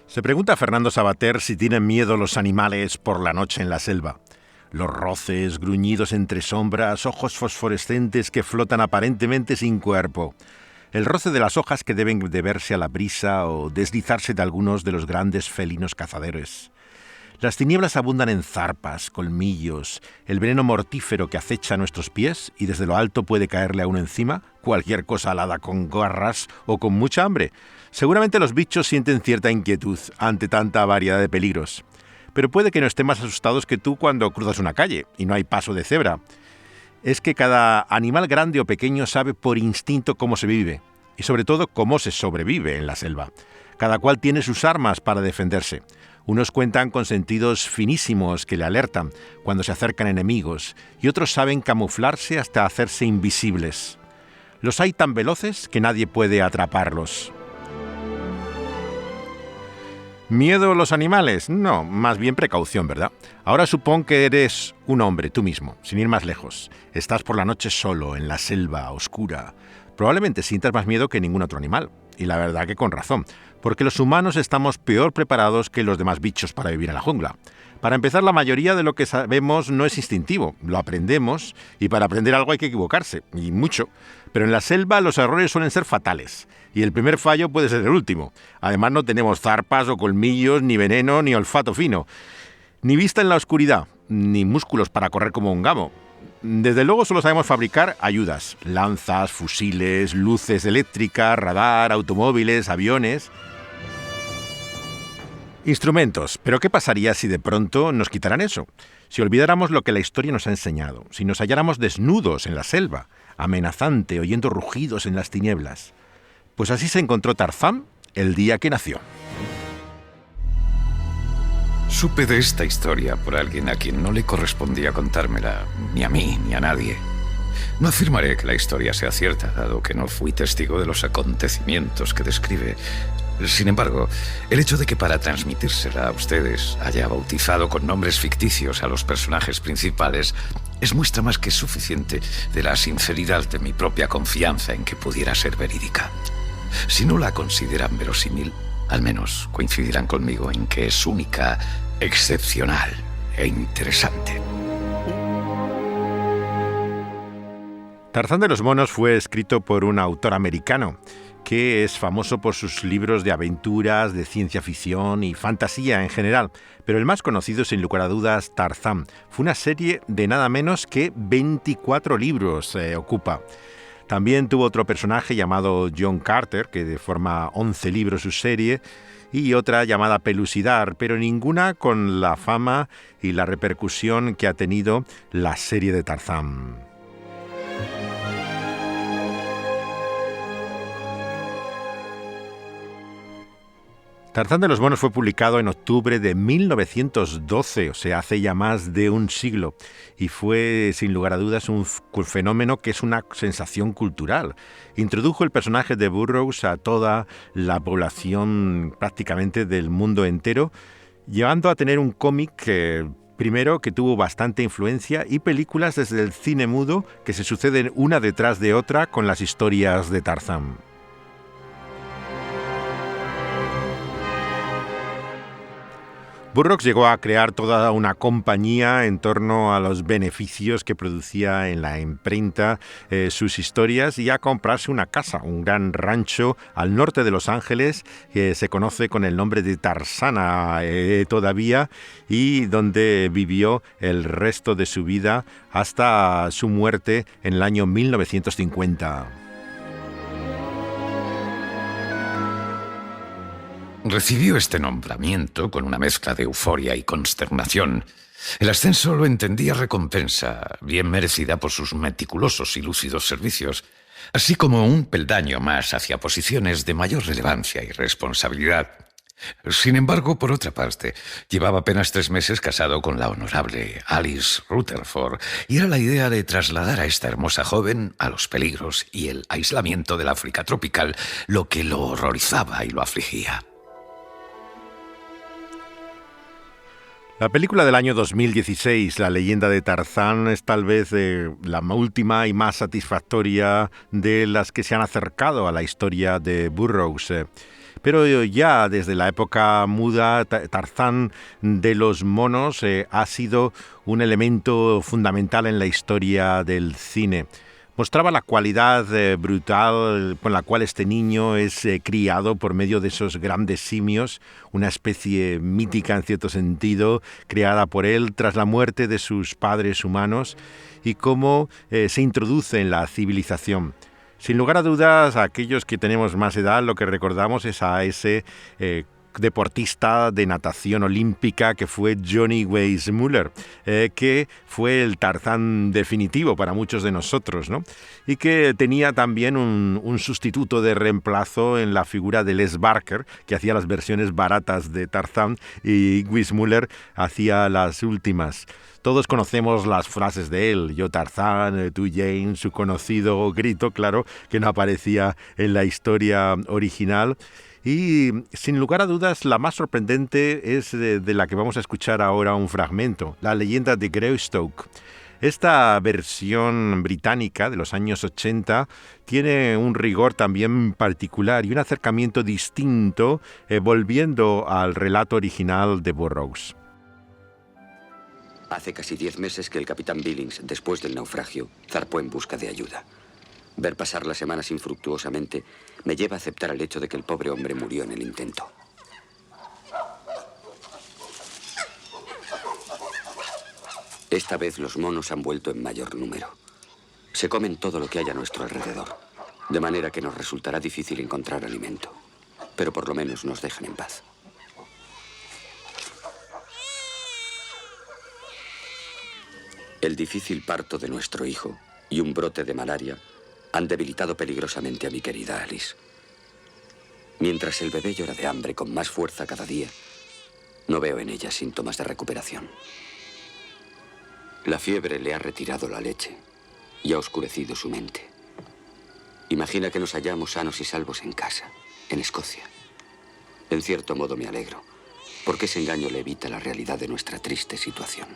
Se pregunta Fernando Savater si tienen miedo los animales por la noche en la selva. Los roces, gruñidos entre sombras, ojos fosforescentes que flotan aparentemente sin cuerpo. El roce de las hojas que deben de verse a la brisa o deslizarse de algunos de los grandes felinos cazadores. Las tinieblas abundan en zarpas, colmillos, el veneno mortífero que acecha a nuestros pies y desde lo alto puede caerle a uno encima cualquier cosa alada con garras o con mucha hambre. Seguramente los bichos sienten cierta inquietud ante tanta variedad de peligros. Pero puede que no estén más asustados que tú cuando cruzas una calle y no hay paso de cebra. Es que cada animal grande o pequeño sabe por instinto cómo se vive y sobre todo cómo se sobrevive en la selva. Cada cual tiene sus armas para defenderse. Unos cuentan con sentidos finísimos que le alertan cuando se acercan enemigos y otros saben camuflarse hasta hacerse invisibles. Los hay tan veloces que nadie puede atraparlos. ¿Miedo a los animales? No, más bien precaución, ¿verdad? Ahora supón que eres un hombre, tú mismo, sin ir más lejos. Estás por la noche solo, en la selva, oscura. Probablemente sientas más miedo que ningún otro animal. Y la verdad que con razón, porque los humanos estamos peor preparados que los demás bichos para vivir en la jungla. Para empezar, la mayoría de lo que sabemos no es instintivo, lo aprendemos, y para aprender algo hay que equivocarse, y mucho. Pero en la selva los errores suelen ser fatales, y el primer fallo puede ser el último. Además no tenemos zarpas o colmillos, ni veneno, ni olfato fino, ni vista en la oscuridad, ni músculos para correr como un gamo. Desde luego solo sabemos fabricar ayudas, lanzas, fusiles, luces eléctricas, radar, automóviles, aviones. Instrumentos. Pero ¿qué pasaría si de pronto nos quitaran eso? Si olvidáramos lo que la historia nos ha enseñado, si nos halláramos desnudos en la selva, amenazante, oyendo rugidos en las tinieblas. Pues así se encontró Tarzán el día que nació. Supe de esta historia por alguien a quien no le correspondía contármela, ni a mí, ni a nadie. No afirmaré que la historia sea cierta, dado que no fui testigo de los acontecimientos que describe. Sin embargo, el hecho de que para transmitírsela a ustedes haya bautizado con nombres ficticios a los personajes principales es muestra más que suficiente de la sinceridad de mi propia confianza en que pudiera ser verídica. Si no la consideran verosímil, al menos coincidirán conmigo en que es única, excepcional e interesante. Tarzán de los Monos fue escrito por un autor americano que es famoso por sus libros de aventuras, de ciencia ficción y fantasía en general, pero el más conocido, sin lugar a dudas, Tarzán. Fue una serie de nada menos que 24 libros ocupa. También tuvo otro personaje llamado John Carter, que forma 11 libros su serie, y otra llamada Pelucidar, pero ninguna con la fama y la repercusión que ha tenido la serie de Tarzán. Tarzán de los Monos fue publicado en octubre de 1912, o sea, hace ya más de un siglo, y fue, sin lugar a dudas, un fenómeno que es una sensación cultural. Introdujo el personaje de Burroughs a toda la población prácticamente del mundo entero, llegando a tener un cómic primero que tuvo bastante influencia y películas desde el cine mudo que se suceden una detrás de otra con las historias de Tarzán. Burroughs llegó a crear toda una compañía en torno a los beneficios que producía en la imprenta sus historias y a comprarse una casa, un gran rancho al norte de Los Ángeles que se conoce con el nombre de Tarzana todavía y donde vivió el resto de su vida hasta su muerte en el año 1950. Recibió este nombramiento con una mezcla de euforia y consternación. El ascenso lo entendía recompensa, bien merecida por sus meticulosos y lúcidos servicios, así como un peldaño más hacia posiciones de mayor relevancia y responsabilidad. Sin embargo, por otra parte, llevaba apenas 3 meses casado con la honorable Alice Rutherford, y era la idea de trasladar a esta hermosa joven a los peligros y el aislamiento del África tropical lo que lo horrorizaba y lo afligía. La película del año 2016, La leyenda de Tarzán, es tal vez la última y más satisfactoria de las que se han acercado a la historia de Burroughs. Pero ya desde la época muda, Tarzán de los monos ha sido un elemento fundamental en la historia del cine. Mostraba la cualidad brutal con la cual este niño es criado por medio de esos grandes simios, una especie mítica en cierto sentido, creada por él tras la muerte de sus padres humanos, y cómo se introduce en la civilización. Sin lugar a dudas, a aquellos que tenemos más edad, lo que recordamos es a ese deportista de natación olímpica que fue Johnny Weissmuller, que fue el Tarzán definitivo para muchos de nosotros, ¿no? Y que tenía también un sustituto de reemplazo en la figura de Les Barker, que hacía las versiones baratas de Tarzán, y Weissmuller hacía las últimas. Todos conocemos las frases de él, yo Tarzán, tú Jane, su conocido grito, claro, que no aparecía en la historia original. Y sin lugar a dudas, la más sorprendente es de la que vamos a escuchar ahora un fragmento, la leyenda de Greystoke. Esta versión británica de los años 80 tiene un rigor también particular y un acercamiento distinto, volviendo al relato original de Burroughs. Hace casi 10 meses que el capitán Billings, después del naufragio, zarpó en busca de ayuda. Ver pasar las semanas infructuosamente me lleva a aceptar el hecho de que el pobre hombre murió en el intento. Esta vez los monos han vuelto en mayor número. Se comen todo lo que hay a nuestro alrededor, de manera que nos resultará difícil encontrar alimento. Pero por lo menos nos dejan en paz. El difícil parto de nuestro hijo y un brote de malaria han debilitado peligrosamente a mi querida Alice. Mientras el bebé llora de hambre con más fuerza cada día, no veo en ella síntomas de recuperación. La fiebre le ha retirado la leche y ha oscurecido su mente. Imagina que nos hallamos sanos y salvos en casa, en Escocia. En cierto modo me alegro, porque ese engaño le evita la realidad de nuestra triste situación.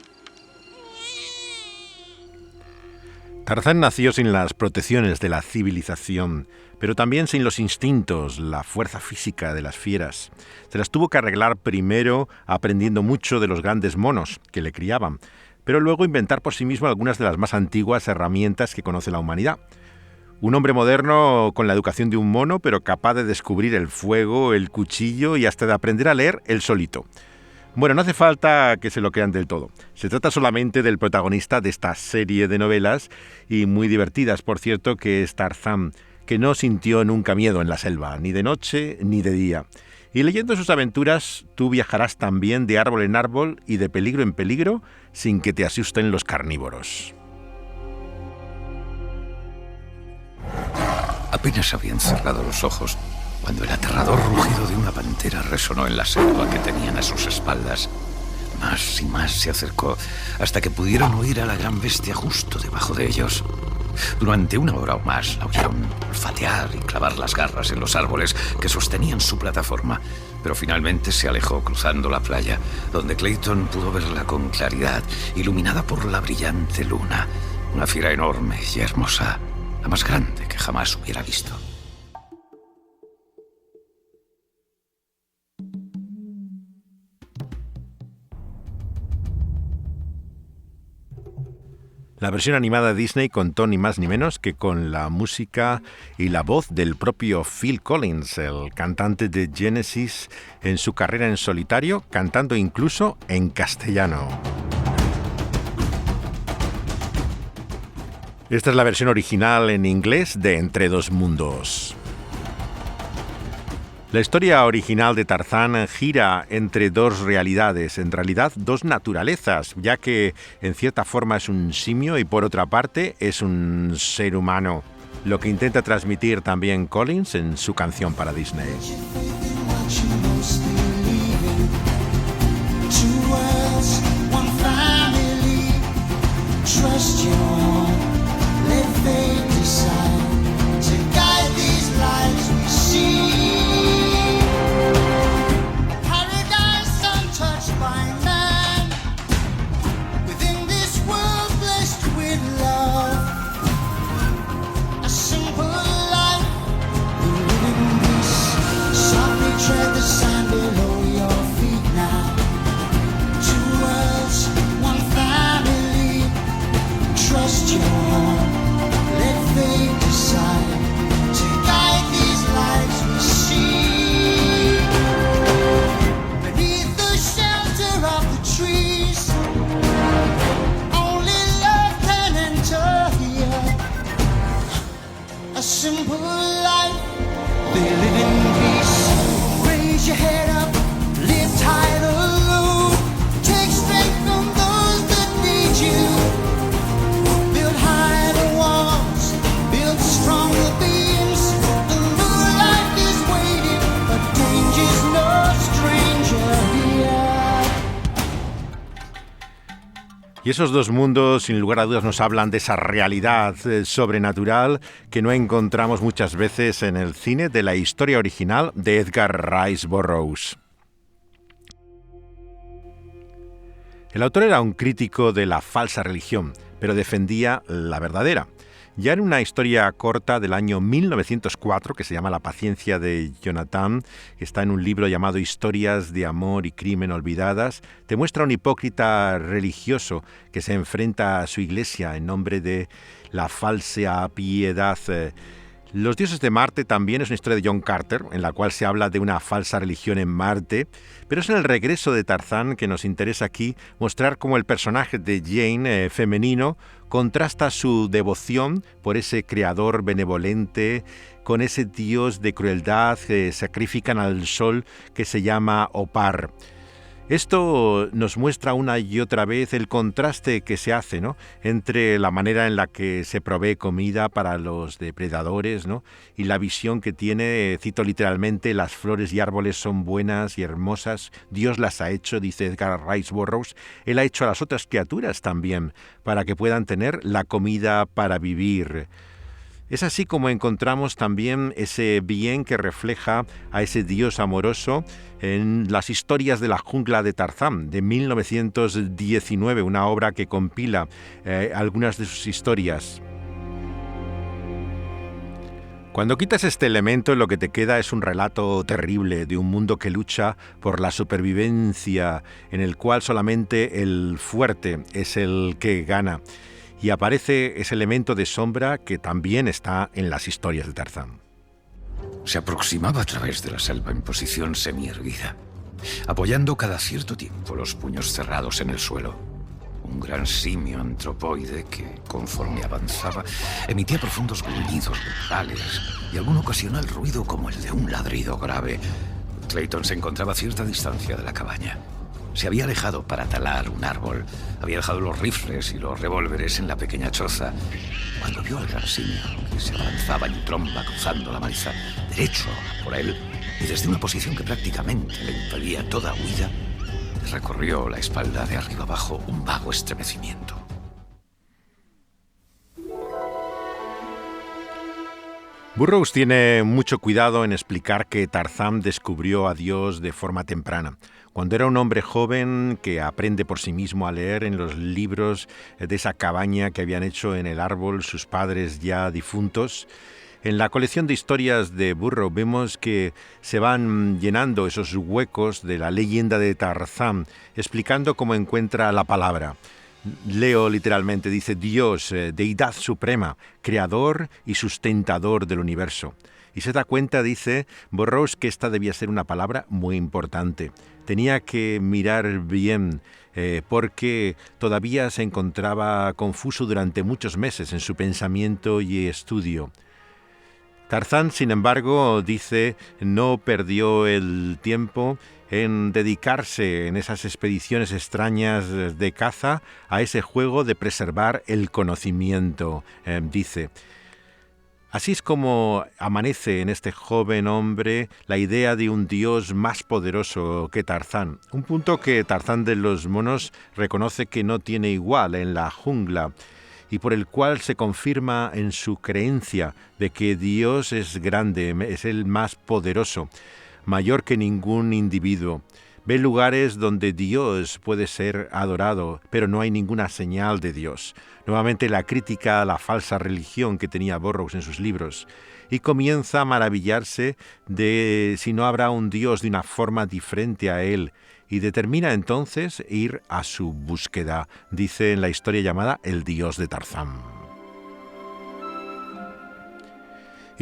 Tarzán nació sin las protecciones de la civilización, pero también sin los instintos, la fuerza física de las fieras. Se las tuvo que arreglar primero aprendiendo mucho de los grandes monos que le criaban, pero luego inventar por sí mismo algunas de las más antiguas herramientas que conoce la humanidad. Un hombre moderno con la educación de un mono, pero capaz de descubrir el fuego, el cuchillo y hasta de aprender a leer él solito. Bueno, no hace falta que se lo crean del todo. Se trata solamente del protagonista de esta serie de novelas, y muy divertidas, por cierto, que es Tarzán, que no sintió nunca miedo en la selva, ni de noche ni de día. Y leyendo sus aventuras, tú viajarás también de árbol en árbol y de peligro en peligro sin que te asusten los carnívoros. Apenas habían cerrado los ojos cuando el aterrador rugido de una pantera resonó en la selva que tenían a sus espaldas. Más y más se acercó hasta que pudieron oír a la gran bestia justo debajo de ellos. Durante 1 hora o más la oyeron olfatear y clavar las garras en los árboles que sostenían su plataforma, pero finalmente se alejó cruzando la playa, donde Clayton pudo verla con claridad, iluminada por la brillante luna. Una fiera enorme y hermosa, la más grande que jamás hubiera visto. La versión animada de Disney contó ni más ni menos que con la música y la voz del propio Phil Collins, el cantante de Genesis, en su carrera en solitario, cantando incluso en castellano. Esta es la versión original en inglés de Entre dos mundos. La historia original de Tarzán gira entre dos realidades, en realidad dos naturalezas, ya que en cierta forma es un simio y por otra parte es un ser humano, lo que intenta transmitir también Collins en su canción para Disney. life. They live in peace. Raise your head up, live tight alone. Take strength from those that need you. Build higher walls, build stronger beams. The moonlight is waiting, but danger's no stranger here. Y esos dos mundos, sin lugar a dudas, nos hablan de esa realidad sobrenatural que no encontramos muchas veces en el cine de la historia original de Edgar Rice Burroughs. El autor era un crítico de la falsa religión, pero defendía la verdadera. Ya en una historia corta del año 1904, que se llama La paciencia de Jonathan, que está en un libro llamado Historias de amor y crimen olvidadas, te muestra un hipócrita religioso que se enfrenta a su iglesia en nombre de la falsa piedad. Los dioses de Marte también es una historia de John Carter, en la cual se habla de una falsa religión en Marte, pero es en el regreso de Tarzán que nos interesa aquí mostrar cómo el personaje de Jane, femenino, contrasta su devoción por ese creador benevolente con ese dios de crueldad que sacrifican al sol que se llama Opar. Esto nos muestra una y otra vez el contraste que se hace, ¿no?, entre la manera en la que se provee comida para los depredadores, ¿no?, y la visión que tiene, cito literalmente, las flores y árboles son buenas y hermosas, Dios las ha hecho, dice Edgar Rice Burroughs, Él ha hecho a las otras criaturas también, para que puedan tener la comida para vivir. Es así como encontramos también ese bien que refleja a ese Dios amoroso en las historias de la jungla de Tarzán, de 1919, una obra que compila algunas de sus historias. Cuando quitas este elemento, lo que te queda es un relato terrible de un mundo que lucha por la supervivencia, en el cual solamente el fuerte es el que gana. Y aparece ese elemento de sombra que también está en las historias de Tarzán. Se aproximaba a través de la selva en posición semi-erguida, apoyando cada cierto tiempo los puños cerrados en el suelo. Un gran simio antropoide que, conforme avanzaba, emitía profundos gruñidos guturales y algún ocasional ruido como el de un ladrido grave. Clayton se encontraba a cierta distancia de la cabaña. Se había alejado para talar un árbol. Había dejado los rifles y los revólveres en la pequeña choza. Cuando vio al gran simio, que se avanzaba en tromba cruzando la maleza, derecho por él, y desde una posición que prácticamente le impedía toda huida, recorrió la espalda de arriba abajo un vago estremecimiento. Burroughs tiene mucho cuidado en explicar que Tarzán descubrió a Dios de forma temprana. Cuando era un hombre joven que aprende por sí mismo a leer en los libros de esa cabaña que habían hecho en el árbol sus padres ya difuntos, en la colección de historias de Burroughs vemos que se van llenando esos huecos de la leyenda de Tarzán, explicando cómo encuentra la palabra. Leo literalmente, dice Dios, deidad suprema, creador y sustentador del universo. Y se da cuenta, dice Burroughs, que esta debía ser una palabra muy importante. Tenía que mirar bien porque todavía se encontraba confuso durante muchos meses en su pensamiento y estudio. Tarzán, sin embargo, dice, no perdió el tiempo en dedicarse en esas expediciones extrañas de caza a ese juego de preservar el conocimiento, dice. Así es como amanece en este joven hombre la idea de un dios más poderoso que Tarzán, un punto que Tarzán de los Monos reconoce que no tiene igual en la jungla y por el cual se confirma en su creencia de que Dios es grande, es el más poderoso, mayor que ningún individuo. Ve lugares donde Dios puede ser adorado, pero no hay ninguna señal de Dios. Nuevamente la crítica a la falsa religión que tenía Burroughs en sus libros. Y comienza a maravillarse de si no habrá un Dios de una forma diferente a él. Y determina entonces ir a su búsqueda, dice en la historia llamada El Dios de Tarzán.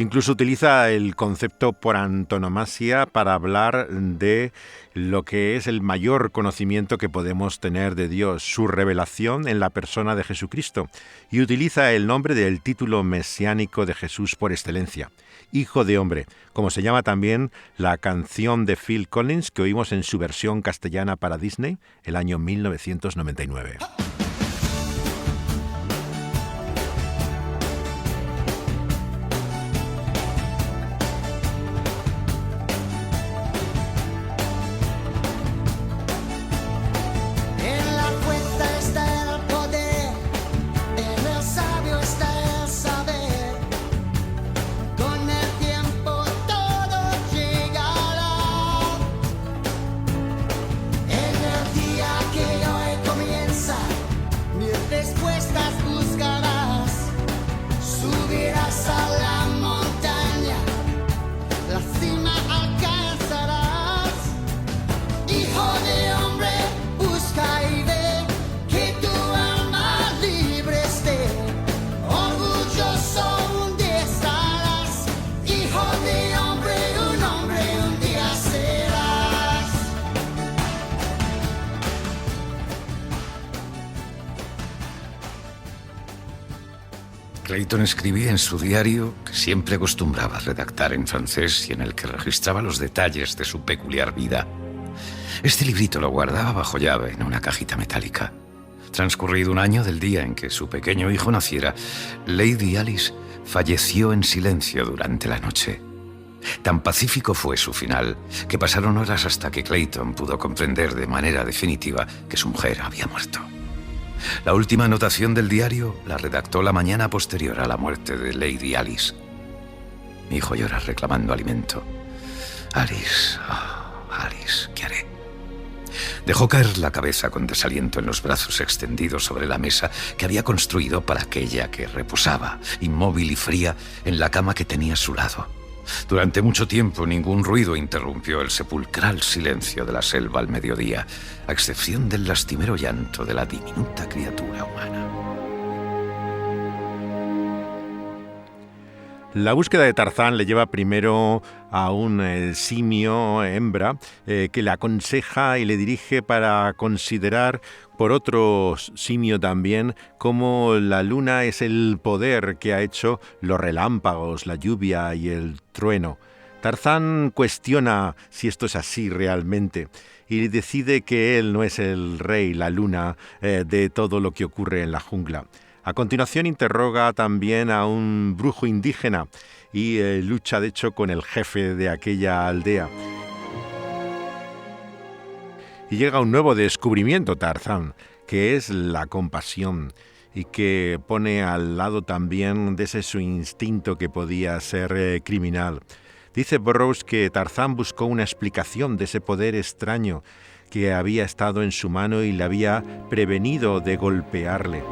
Incluso utiliza el concepto por antonomasia para hablar de lo que es el mayor conocimiento que podemos tener de Dios, su revelación en la persona de Jesucristo, y utiliza el nombre del título mesiánico de Jesús por excelencia, Hijo de Hombre, como se llama también la canción de Phil Collins que oímos en su versión castellana para Disney el año 1999. Clayton escribía en su diario, que siempre acostumbraba a redactar en francés y en el que registraba los detalles de su peculiar vida. Este librito lo guardaba bajo llave en una cajita metálica. Transcurrido un año del día en que su pequeño hijo naciera, Lady Alice falleció en silencio durante la noche. Tan pacífico fue su final que pasaron horas hasta que Clayton pudo comprender de manera definitiva que su mujer había muerto. La última anotación del diario la redactó la mañana posterior a la muerte de Lady Alice. Mi hijo llora reclamando alimento. Alice, Alice, ¿qué haré? Dejó caer la cabeza con desaliento en los brazos extendidos sobre la mesa que había construido para aquella que reposaba, inmóvil y fría, en la cama que tenía a su lado. Durante mucho tiempo ningún ruido interrumpió el sepulcral silencio de la selva al mediodía, a excepción del lastimero llanto de la diminuta criatura humana. La búsqueda de Tarzán le lleva primero a un simio hembra que le aconseja y le dirige para considerar por otro simio también cómo la luna es el poder que ha hecho los relámpagos, la lluvia y el trueno. Tarzán cuestiona si esto es así realmente y decide que él no es el rey, la luna, de todo lo que ocurre en la jungla. A continuación interroga también a un brujo indígena y lucha de hecho con el jefe de aquella aldea. Y llega un nuevo descubrimiento, Tarzán, que es la compasión y que pone al lado también de ese su instinto que podía ser criminal. Dice Burroughs que Tarzán buscó una explicación de ese poder extraño que había estado en su mano y le había prevenido de golpearle.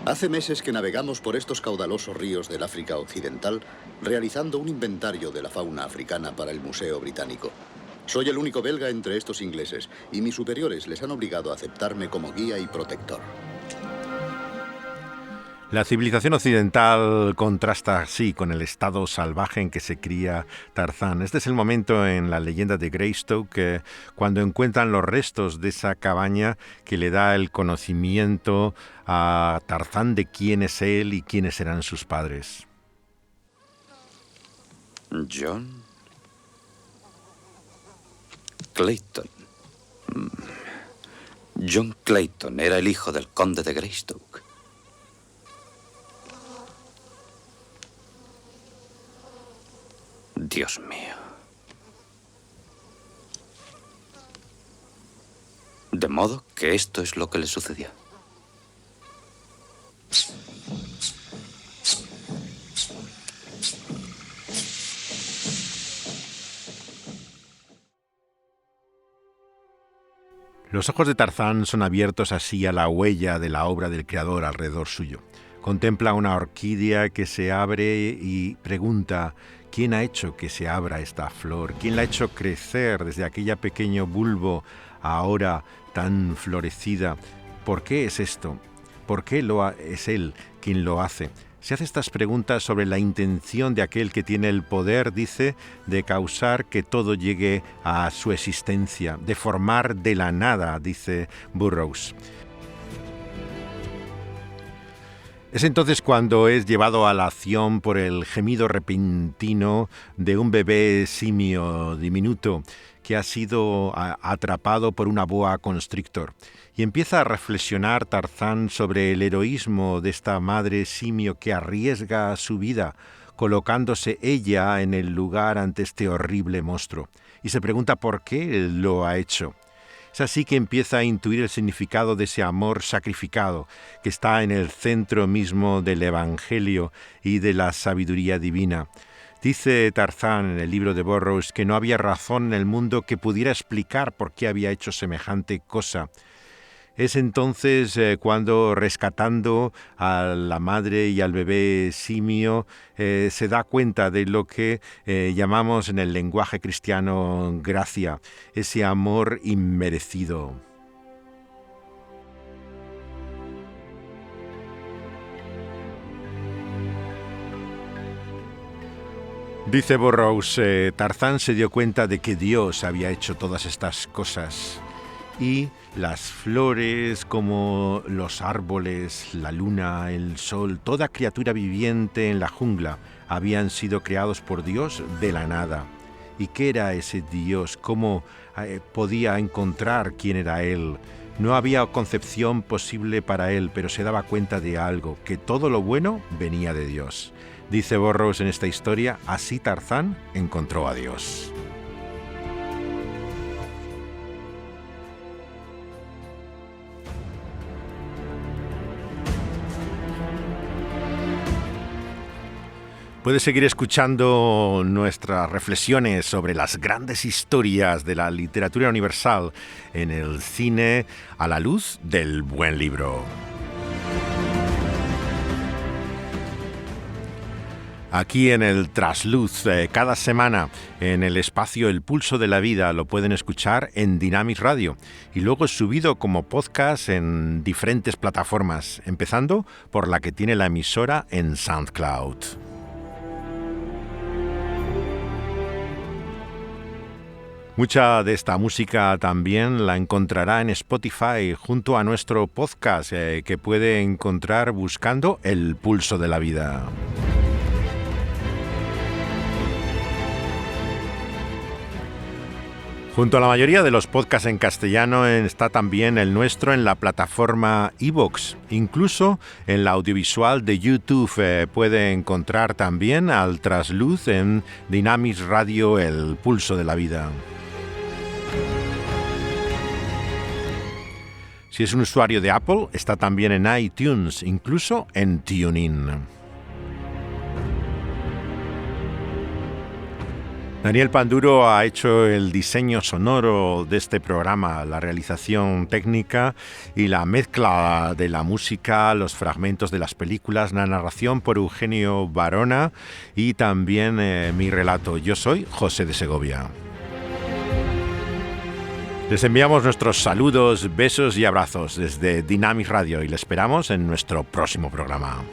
Hace meses que navegamos por estos caudalosos ríos del África Occidental, realizando un inventario de la fauna africana para el Museo Británico. Soy el único belga entre estos ingleses, y mis superiores les han obligado a aceptarme como guía y protector. La civilización occidental contrasta así con el estado salvaje en que se cría Tarzán. Este es el momento en la leyenda de Greystoke cuando encuentran los restos de esa cabaña que le da el conocimiento a Tarzán de quién es él y quiénes eran sus padres. John Clayton. John Clayton era el hijo del conde de Greystoke. Dios mío. De modo que esto es lo que le sucedió. Los ojos de Tarzán son abiertos así a la huella de la obra del creador alrededor suyo. Contempla una orquídea que se abre y pregunta: ¿quién ha hecho que se abra esta flor? ¿Quién la ha hecho crecer desde aquella pequeño bulbo a ahora tan florecida? ¿Por qué es esto? ¿Por qué es él quien lo hace? Se hace estas preguntas sobre la intención de aquel que tiene el poder, dice, de causar que todo llegue a su existencia, de formar de la nada, dice Burroughs. Es entonces cuando es llevado a la acción por el gemido repentino de un bebé simio diminuto que ha sido atrapado por una boa constrictor. Y empieza a reflexionar Tarzán sobre el heroísmo de esta madre simio que arriesga su vida, colocándose ella en el lugar ante este horrible monstruo. Y se pregunta por qué lo ha hecho. Es así que empieza a intuir el significado de ese amor sacrificado que está en el centro mismo del Evangelio y de la sabiduría divina. Dice Tarzán en el libro de Burroughs que no había razón en el mundo que pudiera explicar por qué había hecho semejante cosa. Es entonces cuando, rescatando a la madre y al bebé simio, se da cuenta de lo que llamamos en el lenguaje cristiano gracia, ese amor inmerecido. Dice Burroughs, Tarzán se dio cuenta de que Dios había hecho todas estas cosas. Y las flores, como los árboles, la luna, el sol, toda criatura viviente en la jungla habían sido creados por Dios de la nada. ¿Y qué era ese Dios? ¿Cómo podía encontrar quién era Él? No había concepción posible para él, pero se daba cuenta de algo, que todo lo bueno venía de Dios. Dice Burroughs en esta historia, así Tarzán encontró a Dios. Puedes seguir escuchando nuestras reflexiones sobre las grandes historias de la literatura universal en el cine a la luz del buen libro. Aquí en el Trasluz, cada semana en el espacio El Pulso de la Vida lo pueden escuchar en Dynamic Radio y luego es subido como podcast en diferentes plataformas, empezando por la que tiene la emisora en SoundCloud. Mucha de esta música también la encontrará en Spotify junto a nuestro podcast que puede encontrar buscando El Pulso de la Vida. Junto a la mayoría de los podcasts en castellano está también el nuestro en la plataforma iVoox. Incluso en la audiovisual de YouTube puede encontrar también al Trasluz en Dynamic Radio El Pulso de la Vida. Si es un usuario de Apple, está también en iTunes, incluso en TuneIn. Daniel Panduro ha hecho el diseño sonoro de este programa, la realización técnica y la mezcla de la música, los fragmentos de las películas, la narración por Eugenio Barona y también mi relato. Yo soy José de Segovia. Les enviamos nuestros saludos, besos y abrazos desde Dynamic Radio y les esperamos en nuestro próximo programa.